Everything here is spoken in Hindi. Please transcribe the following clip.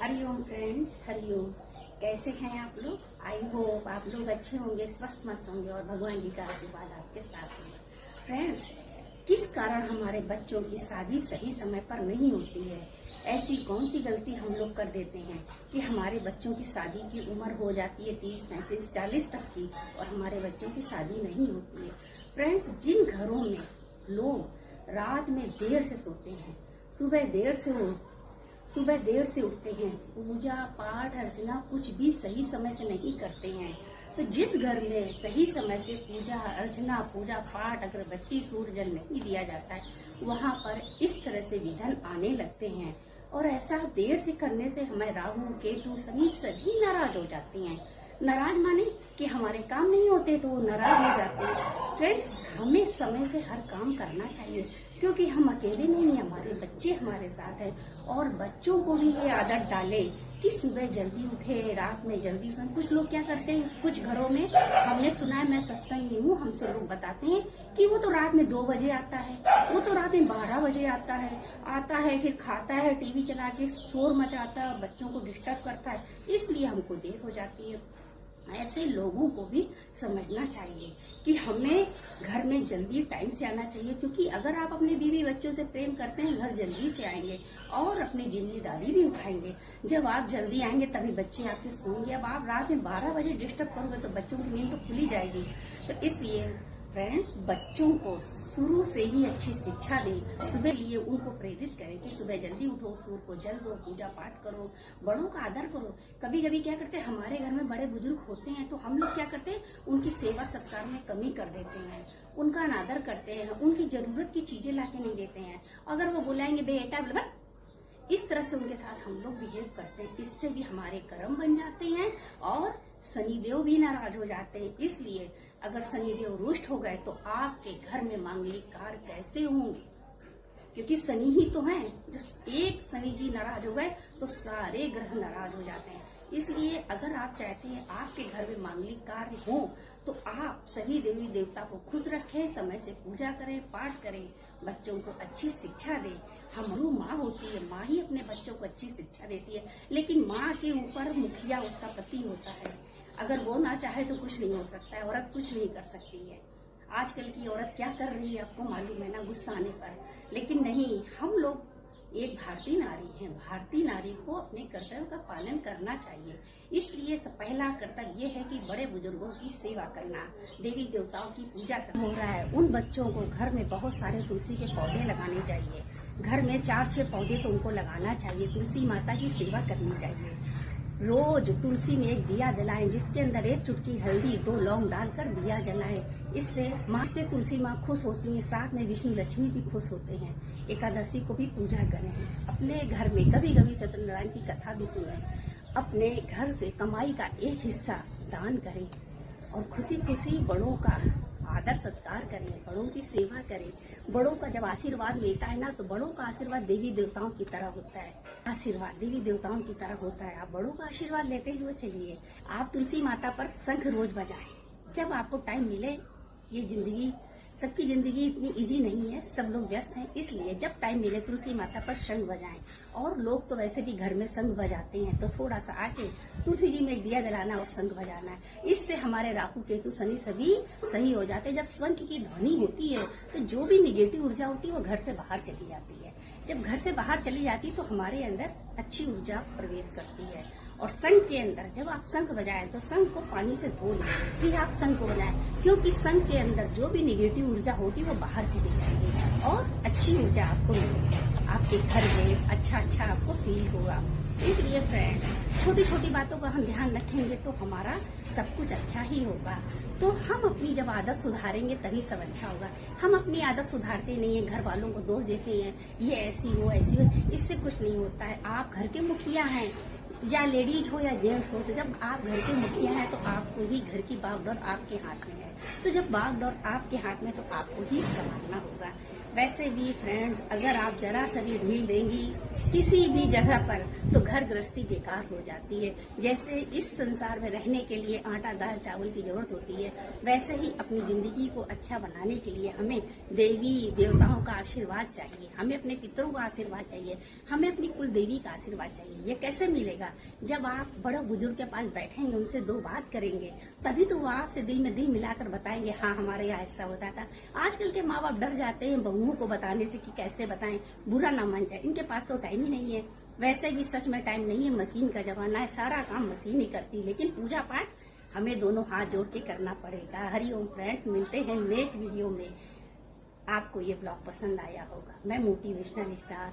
हरिओम फ्रेंड्स, हरिओम। कैसे हैं आप लोग? आई होप आप लोग अच्छे होंगे, स्वस्थ मस्त होंगे और भगवान जी का आशीर्वाद आपके साथ होगा। फ्रेंड्स, किस कारण हमारे बच्चों की शादी सही समय पर नहीं होती है? ऐसी कौन सी गलती हम लोग कर देते हैं कि हमारे बच्चों की शादी की उम्र हो जाती है 30, 35, 40 तक की और हमारे बच्चों की शादी नहीं होती है। फ्रेंड्स, जिन घरों में लोग रात में देर से सोते हैं, सुबह देर से उठते हैं, पूजा पाठ अर्चना कुछ भी सही समय से नहीं करते हैं, तो जिस घर में सही समय से पूजा पाठ अगरबत्ती सूर्य जल नहीं दिया जाता है, वहाँ पर इस तरह से विघ्न आने लगते हैं। और ऐसा देर से करने से हमें राहु केतु शनि सभी नाराज हो जाते हैं। नाराज माने कि हमारे काम नहीं होते तो वो नाराज हो जाते हैं। फ्रेंड्स, हमें समय से हर काम करना चाहिए, क्योंकि हम अकेले नहीं हैं, हमारे बच्चे हमारे साथ हैं। और बच्चों को भी ये आदत डाले कि सुबह जल्दी उठे, रात में जल्दी सोए। कुछ लोग क्या करते हैं, कुछ घरों में हमने सुना है, मैं सत्संग में हूँ, हमसे लोग बताते हैं कि वो तो रात में 2 बजे आता है, वो तो रात में 12 बजे आता है, फिर खाता है, टीवी चला के शोर मचाता है और बच्चों को डिस्टर्ब करता है, इसलिए हमको देर हो जाती है। ऐसे लोगों को भी समझना चाहिए कि हमें घर में जल्दी टाइम से आना चाहिए, क्योंकि अगर आप अपने बीवी बच्चों से प्रेम करते हैं, घर जल्दी से आएंगे और अपनी जिम्मेदारी भी उठाएंगे। जब आप जल्दी आएंगे तभी बच्चे आपके सोएंगे। अब आप रात में 12 बजे डिस्टर्ब करोगे तो बच्चों की नींद तो खुली जाएगी। तो इसलिए फ्रेंड्स, बच्चों को शुरू से ही अच्छी शिक्षा दें। सुबह लिए उनको प्रेरित करें कि सुबह जल्दी उठो, सूर्य को जल दो, पूजा पाठ करो, बड़ों का आदर करो। कभी कभी क्या करते हैं, हमारे घर में बड़े बुजुर्ग होते हैं तो हम लोग क्या करते हैं, उनकी सेवा सत्कार में कमी कर देते हैं, उनका अनादर करते हैं, उनकी जरूरत की चीजें लाके नहीं देते हैं। अगर वो बुलाएंगे बेटा बोला, इस तरह से उनके साथ हम लोग बिहेव करते हैं। इससे भी हमारे कर्म बन जाते हैं और शनिदेव भी नाराज हो जाते हैं। इसलिए अगर शनिदेव रुष्ट हो गए तो आपके घर में मांगलिक कार्य कैसे होंगे? क्योंकि शनि ही तो हैं, जो एक शनि जी नाराज हो गए तो सारे ग्रह नाराज हो जाते हैं। इसलिए अगर आप चाहते हैं आपके घर में मांगलिक कार्य हो तो आप सभी देवी देवता को खुश रखें, समय से पूजा करें, पाठ करें, बच्चों को अच्छी शिक्षा दें। हमारी माँ होती है, माँ ही अपने बच्चों को अच्छी शिक्षा देती है, लेकिन माँ के ऊपर मुखिया उसका पति होता है। अगर वो ना चाहे तो कुछ नहीं हो सकता है, औरत कुछ नहीं कर सकती है। आजकल की औरत क्या कर रही है आपको मालूम है ना, गुस्सा आने पर। लेकिन नहीं, हम लोग एक भारतीय नारी हैं, भारतीय नारी को अपने कर्तव्य का पालन करना चाहिए। इसलिए पहला कर्तव्य ये है कि बड़े बुजुर्गों की सेवा करना, देवी देवताओं की पूजा करना। हो रहा है, उन बच्चों को घर में बहुत सारे तुलसी के पौधे लगाने चाहिए। घर में 4-6 पौधे तो उनको लगाना चाहिए। तुलसी माता की सेवा करनी चाहिए। रोज तुलसी में एक दिया जलाएं, जिसके अंदर 1 चुटकी हल्दी 2 लौंग डालकर दिया जलाएं। इससे तुलसी माँ खुश होती हैं, साथ में विष्णु लक्ष्मी भी खुश होते हैं। एकादशी को भी पूजा करें। अपने घर में कभी कभी सत्यनारायण की कथा भी सुनें। अपने घर से कमाई का एक हिस्सा दान करें और खुशी खुशी बड़ों का आदर सत्कार करें, बड़ों की सेवा करें। बड़ों का जब आशीर्वाद मिलता है ना, तो बड़ों का आशीर्वाद देवी देवताओं की तरह होता है। आशीर्वाद देवी देवताओं की तरह होता है। आप बड़ों का आशीर्वाद लेते हुए चलिए। आप तुलसी माता पर शंख रोज बजाएं जब आपको टाइम मिले। ये जिंदगी, सबकी जिंदगी इतनी इजी नहीं है, सब लोग व्यस्त हैं, इसलिए जब टाइम मिले तुलसी माता पर शंख बजाएं। और लोग तो वैसे भी घर में शंख बजाते हैं, तो थोड़ा सा आके तुलसी जी में दिया जलाना और शंख बजाना है। इससे हमारे राहु केतु शनि सभी सही हो जाते हैं। जब शंख की ध्वनि होती है तो जो भी निगेटिव ऊर्जा होती है वो घर से बाहर चली जाती है। जब घर से बाहर चली जाती है तो हमारे अंदर अच्छी ऊर्जा प्रवेश करती है। और शंख के अंदर जब आप शंख बजाएं तो शंख को पानी से धो लें, फिर आप शंख को बजाएं, क्योंकि शंख के अंदर जो भी निगेटिव ऊर्जा होगी वो बाहर चली जाएगी और अच्छी ऊर्जा आपको मिलेगी। आपके घर में अच्छा आपको फील होगा। इसलिए फ्रेंड, छोटी छोटी बातों का हम ध्यान रखेंगे तो हमारा सब कुछ अच्छा ही होगा। तो हम अपनी जब आदत सुधारेंगे तभी सब अच्छा होगा। हम अपनी आदत सुधारते नहीं है, घर वालों को दोष देते हैं, ये ऐसी हो ऐसी हो, इससे कुछ नहीं होता है। आप घर के मुखिया हैं, या लेडीज हो या जेंट्स हो, तो जब आप घर के मुखिया हैं तो आपको ही घर की बागडोर आपके हाथ में है। तो जब बागडोर आपके हाथ में तो आपको ही संभालना होगा। वैसे भी फ्रेंड्स, अगर आप जरा सा भी ढील देंगी किसी भी जगह पर तो घर गृहस्थी बेकार हो जाती है। जैसे इस संसार में रहने के लिए आटा दाल चावल की जरूरत होती है, वैसे ही अपनी जिंदगी को अच्छा बनाने के लिए हमें देवी देवताओं का आशीर्वाद चाहिए, हमें अपने पितरों का आशीर्वाद चाहिए, हमें अपनी कुल देवी का आशीर्वाद चाहिए। ये कैसे मिलेगा? जब आप बड़े बुजुर्ग के पास बैठेंगे, उनसे दो बात करेंगे, तभी तो वो आपसे दिल में दिल मिलाकर बताएंगे, हाँ हमारे यहाँ ऐसा होता था। आजकल के माँ बाप डर जाते हैं बहुओं को बताने से कि कैसे बताएं, बुरा ना मान जाए। इनके पास तो टाइम ही नहीं है। वैसे भी सच में टाइम नहीं है, मशीन का जमाना है, सारा काम मशीन ही करती है। लेकिन पूजा पाठ हमें दोनों हाथ जोड़ के करना पड़ेगा। हरिओम फ्रेंड्स, मिलते हैं नेक्स्ट वीडियो में। आपको ये ब्लॉग पसंद आया होगा। मैं मोटिवेशनल स्टार